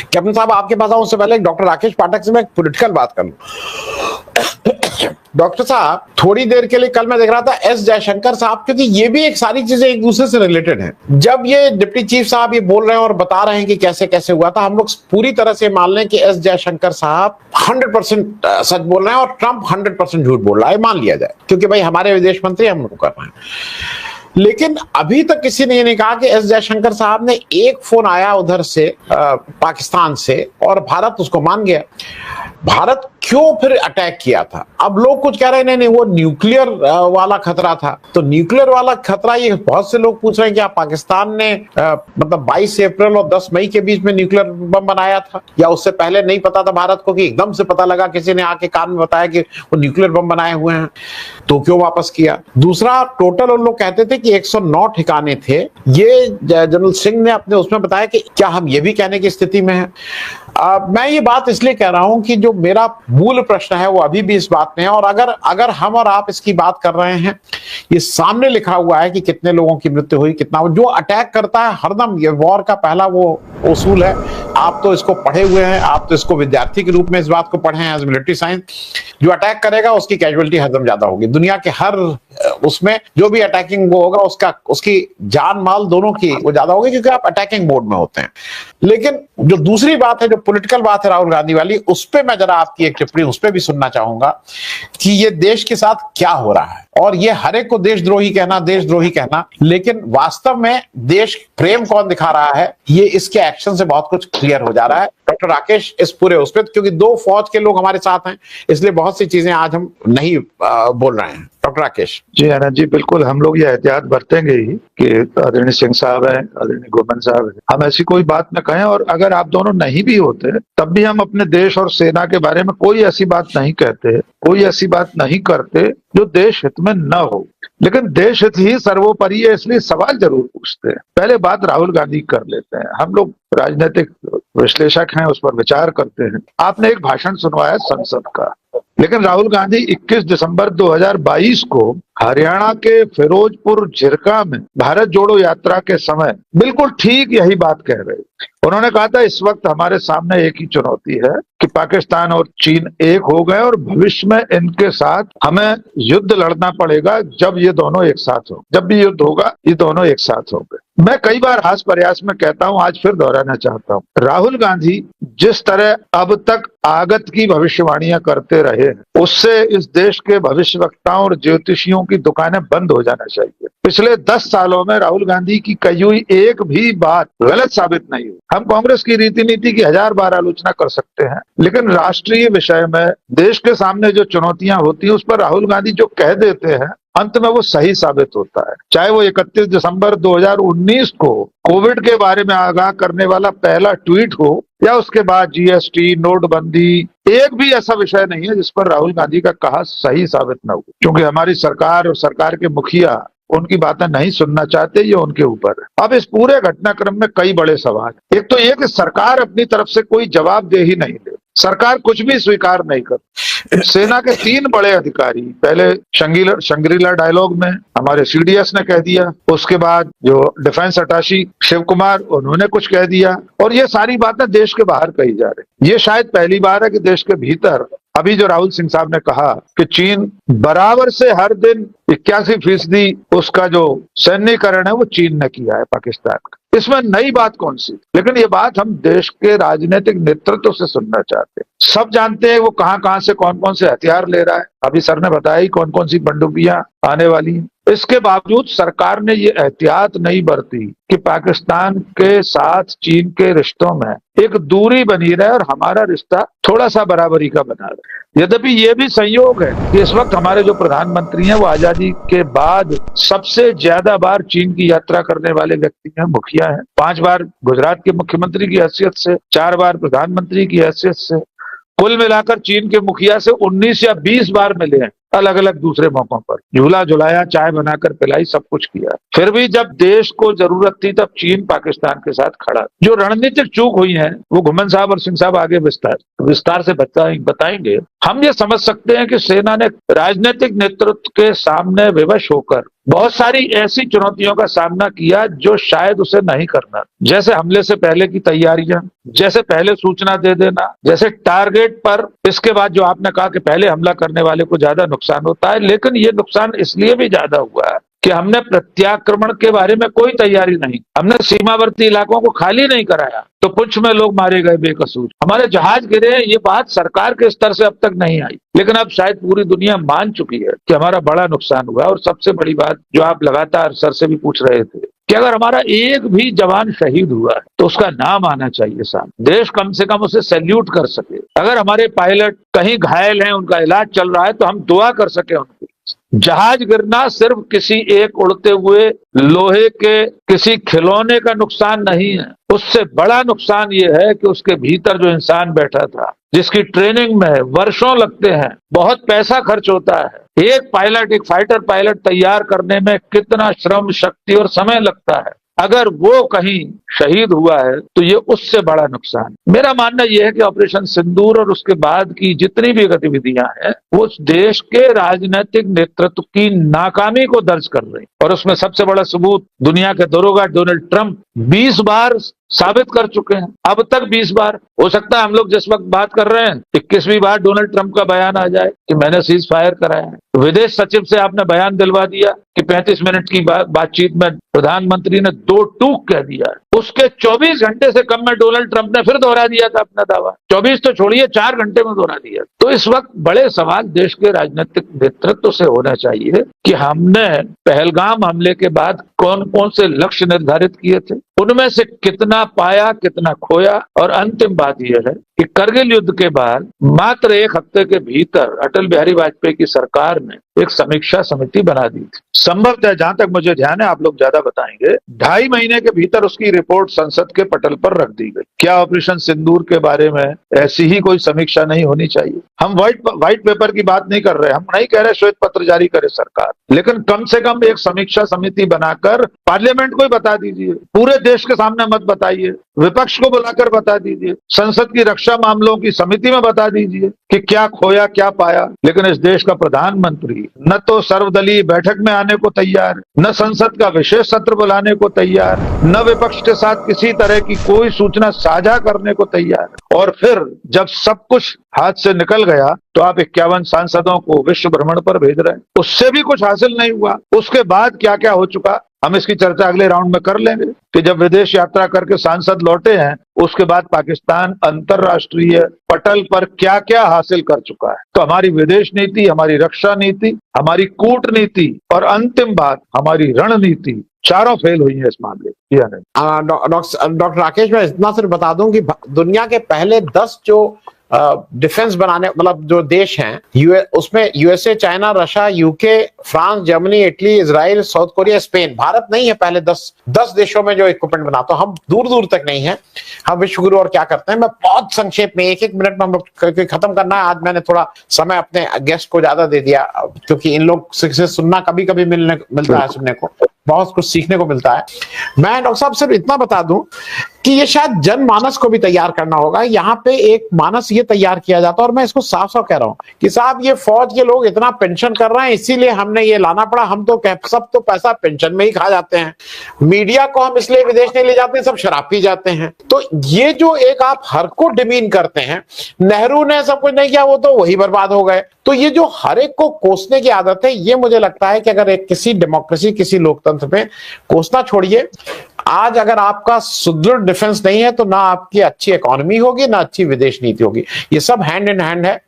Captain साहब आपके पास आऊं उससे पहले डॉक्टर राकेश पाठक से मैं पॉलिटिकल बात कर लूं। डॉक्टर साहब थोड़ी देर के लिए कल मैं देख रहा था एस जयशंकर साहब, क्योंकि ये भी एक सारी चीजें एक दूसरे से रिलेटेड हैं। जब ये डिप्टी चीफ साहब ये बोल रहे हैं और बता रहे हैं कि कैसे कैसे हुआ था, हम लोग पूरी तरह से मान लें कि एस जयशंकर साहब 100% सच बोल रहे हैं और ट्रंप 100% झूठ बोल रहा है, मान लिया जाए, क्योंकि भाई हमारे विदेश मंत्री हम लोग कर रहे हैं। लेकिन अभी तक किसी ने ये नहीं कहा कि एस जयशंकर साहब ने एक फोन आया उधर से पाकिस्तान से और भारत उसको मान गया। भारत क्यों फिर अटैक किया था? अब लोग कुछ कह रहे हैं नहीं नहीं वो न्यूक्लियर वाला खतरा था। तो न्यूक्लियर वाला खतरा, ये बहुत से लोग पूछ रहे हैं कि पाकिस्तान ने मतलब 22 अप्रैल और 10 मई के बीच में न्यूक्लियर बम बनाया था, या उससे पहले नहीं पता था भारत को कि एकदम से पता लगा, किसी ने आके कान में बताया कि वो न्यूक्लियर बम बनाए हुए हैं, तो क्यों वापस किया? दूसरा, टोटल उन लोग कहते थे कि 109 ठिकाने थे। ये जनरल सिंह ने अपने उसमें बताया कि क्या हम ये भी कहने की स्थिति में है? मैं ये बात इसलिए कह रहा हूं कि जो मेरा मूल प्रश्न है वो अभी भी इस बात में है, और अगर हम और आप इसकी बात कर रहे हैं, ये सामने लिखा हुआ है कि कितने लोगों की मृत्यु हुई, कितना, जो अटैक करता है हरदम, ये वॉर का पहला वो उसूल है। आप तो इसको पढ़े हुए हैं, आप तो इसको विद्यार्थी के रूप में इस बात को पढ़े हैं एज मिलिट्री साइंस। जो अटैक करेगा उसकी कैजुअलिटी हरदम ज्यादा होगी। दुनिया के हर उसमें जो भी अटैकिंग वो होगा उसकी जान माल दोनों की वो ज्यादा होगी, क्योंकि आप अटैकिंग मोड में होते हैं। लेकिन जो दूसरी बात है, जो पॉलिटिकल बात है राहुल गांधी वाली, उस पर मैं जरा आपकी एक टिप्पणी उस पर भी सुनना चाहूंगा कि ये देश के साथ क्या हो रहा है। और ये हर एक को देशद्रोही कहना, लेकिन वास्तव में देश प्रेम कौन दिखा रहा है, ये इसके एक्शन से बहुत कुछ क्लियर हो जा रहा है। डॉक्टर राकेश इस पूरे उस पर, क्योंकि 2 फौज के लोग हमारे साथ हैं, इसलिए बहुत सी चीजें आज हम नहीं बोल रहे हैं। डॉक्टर राकेश जी आनंद जी, बिल्कुल हम लोग ये एहतियात बरतेंगे ही कि आदरणीय सिंह साहब हैं, आदरणीय गोमन साहब हैं, हम ऐसी कोई बात न कहें। और अगर आप दोनों नहीं भी होते तब भी हम अपने देश और सेना के बारे में कोई ऐसी बात नहीं कहते, कोई ऐसी बात नहीं करते जो देश हित में न हो। लेकिन देश हित ही सर्वोपरि है, इसलिए सवाल जरूर पूछते हैं। पहले बात राहुल गांधी कर लेते हैं। हम लोग राजनीतिक विश्लेषक हैं, उस पर विचार करते हैं। आपने एक भाषण सुनवाया संसद का, लेकिन राहुल गांधी 21 दिसंबर 2022 को हरियाणा के फिरोजपुर झिरका में भारत जोड़ो यात्रा के समय बिल्कुल ठीक यही बात कह रहे थे। उन्होंने कहा था इस वक्त हमारे सामने एक ही चुनौती है कि पाकिस्तान और चीन एक हो गए और भविष्य में इनके साथ हमें युद्ध लड़ना पड़ेगा जब ये दोनों एक साथ हो, जब भी युद्ध होगा ये दोनों एक साथ होंगे। मैं कई बार हास प्रयास में कहता हूं, आज फिर दोहराना चाहता हूं, राहुल गांधी जिस तरह अब तक आगत की भविष्यवाणियां करते रहे हैं, उससे इस देश के भविष्यवक्ताओं और ज्योतिषियों की दुकानें बंद हो जाना चाहिए। पिछले 10 सालों में राहुल गांधी की कही हुई एक भी बात गलत साबित नहीं हुई। हम कांग्रेस की रीति नीति की 1000 बार आलोचना कर सकते हैं, लेकिन राष्ट्रीय विषय में देश के सामने जो चुनौतियां होती हैं उस पर राहुल गांधी जो कह देते हैं अंत में वो सही साबित होता है। चाहे वो 31 दिसंबर 2019 को कोविड के बारे में आगाह करने वाला पहला ट्वीट हो, या उसके बाद जीएसटी, नोटबंदी, एक भी ऐसा विषय नहीं है जिस पर राहुल गांधी का कहा सही साबित न हो। क्योंकि हमारी सरकार और सरकार के मुखिया उनकी बातें नहीं सुनना चाहते, ये उनके ऊपर है। अब इस पूरे घटनाक्रम में कई बड़े सवाल, एक तो ये कि सरकार अपनी तरफ से कोई जवाबदेही नहीं दे, सरकार कुछ भी स्वीकार नहीं कर। सेना के 3 बड़े अधिकारी, पहले शंग्रीला डायलॉग में हमारे सीडीएस ने कह दिया, उसके बाद जो डिफेंस अटाशी शिव कुमार उन्होंने कुछ कह दिया, और ये सारी बातें देश के बाहर कही जा रही। ये शायद पहली बार है कि देश के भीतर अभी जो राहुल सिंह साहब ने कहा कि चीन बराबर से हर दिन 81% उसका जो सैन्यकरण है वो चीन ने किया है पाकिस्तान का, इसमें नई बात कौन सी? लेकिन ये बात हम देश के राजनीतिक नेतृत्व से सुनना चाहते हैं। सब जानते हैं वो कहां से कौन कौन से हथियार ले रहा है, अभी सर ने बताया ही कौन कौन सी बंदूकियां आने वाली हैं। इसके बावजूद सरकार ने ये एहतियात नहीं बरती कि पाकिस्तान के साथ चीन के रिश्तों में एक दूरी बनी रहे और हमारा रिश्ता थोड़ा सा बराबरी का बना रहे। यद्यपि ये भी संयोग है कि इस वक्त हमारे जो प्रधानमंत्री हैं वो आजादी के बाद सबसे ज्यादा बार चीन की यात्रा करने वाले व्यक्ति हैं, मुखिया हैं। 5 बार गुजरात के मुख्यमंत्री की हैसियत से, 4 बार प्रधानमंत्री की हैसियत से, कुल मिलाकर चीन के मुखिया से 19 या 20 बार मिले हैं। अलग अलग दूसरे मौकों पर झूला झुलाया, चाय बनाकर पिलाई, सब कुछ किया। फिर भी जब देश को जरूरत थी तब चीन पाकिस्तान के साथ खड़ा। जो रणनीतिक चूक हुई है वो घुमन साहब और सिंह साहब आगे विस्तार से बताएंगे। हम ये समझ सकते हैं कि सेना ने राजनीतिक नेतृत्व के सामने विवश होकर बहुत सारी ऐसी चुनौतियों का सामना किया जो शायद उसे नहीं करना, जैसे हमले से पहले की तैयारियां, जैसे पहले सूचना दे देना, जैसे टारगेट पर इसके बाद जो आपने कहा कि पहले हमला करने वाले को ज्यादा नुकसान होता है, लेकिन ये नुकसान इसलिए भी ज्यादा हुआ है कि हमने प्रत्याक्रमण के बारे में कोई तैयारी नहीं, हमने सीमावर्ती इलाकों को खाली नहीं कराया, तो पुंछ में लोग मारे गए बेकसूर, हमारे जहाज गिरे। ये बात सरकार के स्तर से अब तक नहीं आई, लेकिन अब शायद पूरी दुनिया मान चुकी है कि हमारा बड़ा नुकसान हुआ। और सबसे बड़ी बात जो आप लगातार सर से भी पूछ रहे थे कि अगर हमारा एक भी जवान शहीद हुआ है तो उसका नाम आना चाहिए सामने, देश कम से कम उसे सैल्यूट कर सके। अगर हमारे पायलट कहीं घायल हैं, उनका इलाज चल रहा है, तो हम दुआ कर सके उनकी। जहाज गिरना सिर्फ किसी एक उड़ते हुए लोहे के किसी खिलौने का नुकसान नहीं है, उससे बड़ा नुकसान ये है कि उसके भीतर जो इंसान बैठा था, जिसकी ट्रेनिंग में वर्षों लगते हैं, बहुत पैसा खर्च होता है। एक पायलट, एक फाइटर पायलट तैयार करने में कितना श्रम, शक्ति और समय लगता है, अगर वो कहीं शहीद हुआ है तो ये उससे बड़ा नुकसान। मेरा मानना यह है कि ऑपरेशन सिंदूर और उसके बाद की जितनी भी गतिविधियां हैं वो देश के राजनीतिक नेतृत्व की नाकामी को दर्ज कर रही, और उसमें सबसे बड़ा सबूत दुनिया के दरोगा डोनाल्ड ट्रंप 20 बार साबित कर चुके हैं। अब तक 20 बार, हो सकता है हम लोग जिस वक्त बात कर रहे हैं 21वीं बार डोनाल्ड ट्रंप का बयान आ जाए कि मैंने सीज फायर कराया है। विदेश सचिव से आपने बयान दिलवा दिया कि 35 मिनट की बातचीत में प्रधानमंत्री ने 2 टूक कह दिया। उसके 24 घंटे से कम में डोनाल्ड ट्रंप ने फिर दोहरा दिया था अपना दावा। 24 तो छोड़िए, 4 घंटे में दोहरा दिया। तो इस वक्त बड़े सवाल देश के राजनीतिक नेतृत्व से होना चाहिए कि हमने पहलगाम हमले के बाद कौन कौन से लक्ष्य निर्धारित किए थे, उनमें से कितना पाया, कितना खोया। और अंतिम बात यह है कि करगिल युद्ध के बाद मात्र 1 हफ्ते के भीतर अटल बिहारी वाजपेयी की सरकार ने एक समीक्षा समिति बना दी थी। संभवतः, जहां तक मुझे ध्यान है, आप लोग ज्यादा बताएंगे, 2.5 महीने के भीतर उसकी रिपोर्ट संसद के पटल पर रख दी गई। क्या ऑपरेशन सिंदूर के बारे में ऐसी ही कोई समीक्षा नहीं होनी चाहिए? हम व्हाइट पेपर की बात नहीं कर रहे, हम नहीं कह रहे श्वेत पत्र जारी करे सरकार, लेकिन कम से कम एक समीक्षा समिति बनाकर पार्लियामेंट को ही बता दीजिए, पूरे देश के सामने मत बताइए, विपक्ष को बुलाकर बता दीजिए, संसद की रक्षा मामलों की समिति में बता दीजिए कि क्या खोया, क्या पाया। लेकिन इस देश का प्रधानमंत्री न तो सर्वदलीय बैठक में आने को तैयार, न संसद का विशेष सत्र बुलाने को तैयार, न विपक्ष के साथ किसी तरह की कोई सूचना साझा करने को तैयार। और फिर जब सब कुछ हाथ से निकल गया तो आप 51 सांसदों को विश्व भ्रमण पर भेज रहे हैं, उससे भी कुछ हासिल नहीं हुआ। उसके बाद क्या क्या हो चुका, हम इसकी चर्चा अगले राउंड में कर लेंगे कि जब विदेश यात्रा करके सांसद लौटे हैं उसके बाद पाकिस्तान अंतर्राष्ट्रीय पटल पर क्या क्या हासिल कर चुका है। तो हमारी विदेश नीति, हमारी रक्षा नीति, हमारी कूटनीति और अंतिम बात हमारी रणनीति, चारों फेल हुई है इस मामले में। डॉक्टर राकेश, मैं इतना सिर्फ बता दूं कि दुनिया के पहले 10 जो डिफेंस बनाने, मतलब जो देश हैं, उसमें USA, China, Russia, UK, France, Germany, Italy, Israel, south Korea, Spain. Bharat नहीं है पहले 10 देशों में जो इक्विपमेंट बनाता। हम दूर दूर तक नहीं है। हम विश्वगुरु और क्या करते हैं, मैं बहुत संक्षेप में 1-1 मिनट में हम लोग खत्म करना है। आज मैंने थोड़ा समय अपने गेस्ट को ज्यादा दे दिया क्योंकि इन लोग से सुनना कभी कभी मिलता है, सुनने को बहुत कुछ सीखने को मिलता है। मैं डॉक्टर साहब सिर्फ इतना बता दूं कि ये शायद जनमानस को भी तैयार करना होगा। यहाँ पे एक मानस ये तैयार किया जाता है, और मैं इसको साफ साफ कह रहा हूँ कि साहब ये फौज के लोग इतना पेंशन कर रहे हैं इसीलिए हमने ये लाना पड़ा। हम तो सब तो पैसा पेंशन में ही खा जाते हैं। मीडिया को हम इसलिए विदेश नहीं ले जाते हैं, सब शराब पी जाते हैं। तो ये जो एक आप हर को डिमीन करते हैं, नेहरू ने सब कुछ नहीं किया, वो तो वही बर्बाद हो गए। तो ये जो हर एक को कोसने की आदत है, ये मुझे लगता है कि अगर एक किसी डेमोक्रेसी, किसी लोकतंत्र में कोसना छोड़िए। आज अगर आपका सुदृढ़ डिफेंस नहीं है तो ना आपकी अच्छी इकोनॉमी होगी, ना अच्छी विदेश नीति होगी। ये सब हैंड इन हैंड है,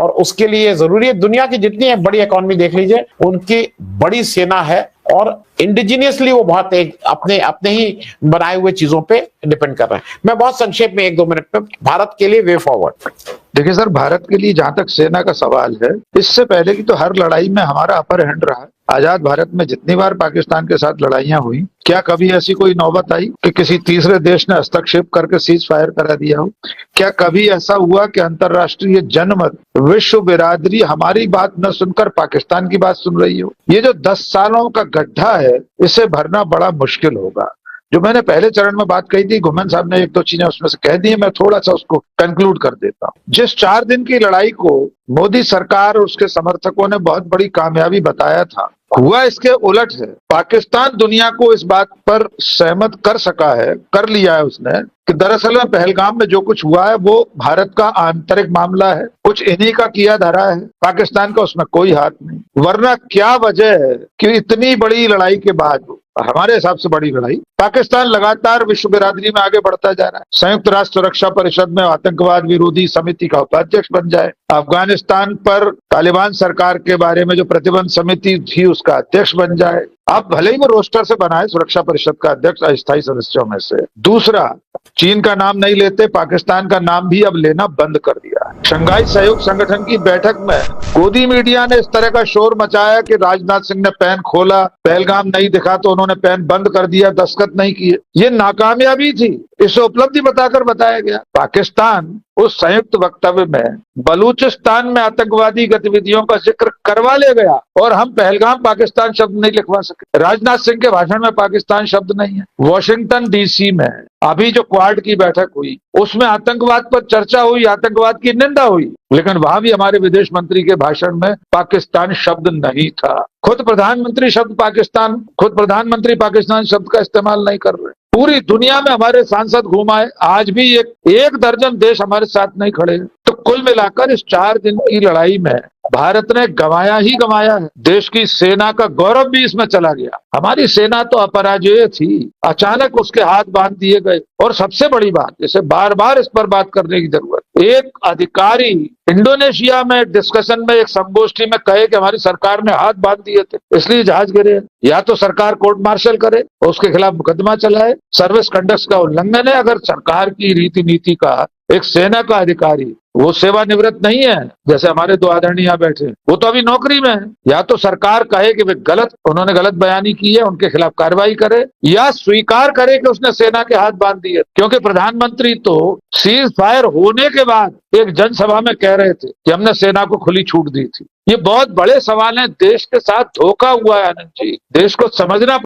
और उसके लिए जरूरी है दुनिया की जितनी बड़ी इकोनॉमी देख लीजिए, उनकी बड़ी सेना है, और इंडिजीनियसली वो बहुत एक अपने ही बनाए हुए चीजों पे डिपेंड कर रहे हैं। मैं बहुत संक्षेप में 1-2 मिनट में भारत के लिए वे फॉरवर्ड। देखिए सर, भारत के लिए जहां तक सेना का सवाल है, इससे पहले की तो हर लड़ाई में हमारा अपर हैंड रहा है। आजाद भारत में जितनी बार पाकिस्तान के साथ लड़ाइयां हुई, क्या कभी ऐसी कोई नौबत आई कि किसी तीसरे देश ने हस्तक्षेप करके सीज फायर करा दिया हो? क्या कभी ऐसा हुआ कि अंतर्राष्ट्रीय जनमत, विश्व बिरादरी हमारी बात न सुनकर पाकिस्तान की बात सुन रही हो? ये जो 10 सालों का गड्ढा है, इसे भरना बड़ा मुश्किल होगा। जो मैंने पहले चरण में बात कही थी, घुमन साहब ने एक दो चीजें उसमें से कह दी है, मैं थोड़ा सा उसको कंक्लूड कर देता हूं। जिस 4 दिन की लड़ाई को मोदी सरकार और उसके समर्थकों ने बहुत बड़ी कामयाबी बताया था, हुआ इसके उलट है। पाकिस्तान दुनिया को इस बात पर सहमत कर सका है, कर लिया है उसने, कि दरअसल में पहलगाम में जो कुछ हुआ है वो भारत का आंतरिक मामला है, कुछ इन्हीं का किया धरा है, पाकिस्तान का उसमें कोई हाथ नहीं। वरना क्या वजह है कि इतनी बड़ी लड़ाई के बाद, हमारे हिसाब से बड़ी लड़ाई, पाकिस्तान लगातार विश्व बिरादरी में आगे बढ़ता जा रहा है। संयुक्त राष्ट्र सुरक्षा परिषद में आतंकवाद विरोधी समिति का उपाध्यक्ष बन जाए, अफगानिस्तान पर तालिबान सरकार के बारे में जो प्रतिबंध समिति थी उसका अध्यक्ष बन जाए। अब भले ही वो रोस्टर से बना है सुरक्षा परिषद का अध्यक्ष अस्थायी सदस्यों में से। दूसरा, चीन का नाम नहीं लेते, पाकिस्तान का नाम भी अब लेना बंद कर दिया है। शंघाई सहयोग संगठन की बैठक में गोदी मीडिया ने इस तरह का शोर मचाया कि राजनाथ सिंह ने पेन खोला, पहलगाम नहीं दिखा तो उन्होंने पेन बंद कर दिया, दस्तखत नहीं किए। ये नाकामयाबी थी, इसे उपलब्धि बताकर बताया गया। पाकिस्तान उस संयुक्त वक्तव्य में बलूचिस्तान में आतंकवादी गतिविधियों का जिक्र करवा ले गया और हम पहलगाम पाकिस्तान शब्द नहीं लिखवा सके। राजनाथ सिंह के भाषण में पाकिस्तान शब्द नहीं है। वॉशिंगटन डीसी में अभी जो क्वाड की बैठक हुई उसमें आतंकवाद पर चर्चा हुई, आतंकवाद की निंदा हुई, लेकिन वहां भी हमारे विदेश मंत्री के भाषण में पाकिस्तान शब्द नहीं था। खुद प्रधानमंत्री पाकिस्तान शब्द का इस्तेमाल नहीं कर रहे। पूरी दुनिया में हमारे सांसद घुमाए, आज भी एक दर्जन देश हमारे साथ नहीं खड़े। तो कुल मिलाकर इस 4 दिन की लड़ाई में भारत ने गंवाया ही गंवाया है। देश की सेना का गौरव भी इसमें चला गया। हमारी सेना तो अपराजेय थी, अचानक उसके हाथ बांध दिए गए। और सबसे बड़ी बात, इसे बार बार इस पर बात करने की जरूरत, एक अधिकारी इंडोनेशिया में डिस्कशन में एक संगोष्ठी में कहे कि हमारी सरकार ने हाथ बांध दिए थे इसलिए जहाज गिरे। या तो सरकार कोर्ट मार्शल करे, उसके खिलाफ मुकदमा चलाए, सर्विस कंडक्ट का उल्लंघन है। अगर सरकार की रीति नीति का एक सेना का अधिकारी, वो सेवानिवृत्त नहीं है जैसे हमारे 2 आदरणीय यहाँ बैठे, वो तो अभी नौकरी में है, या तो सरकार कहे कि उन्होंने गलत बयानी की है, उनके खिलाफ कार्रवाई करे, या स्वीकार करे कि उसने सेना के हाथ बांध दिए। क्योंकि प्रधानमंत्री तो सीज फायर होने के बाद एक जनसभा में कह रहे थे कि हमने सेना को खुली छूट दी थी। ये बहुत बड़े सवाल हैं। देश के साथ धोखा हुआ है आनंद जी, देश को समझना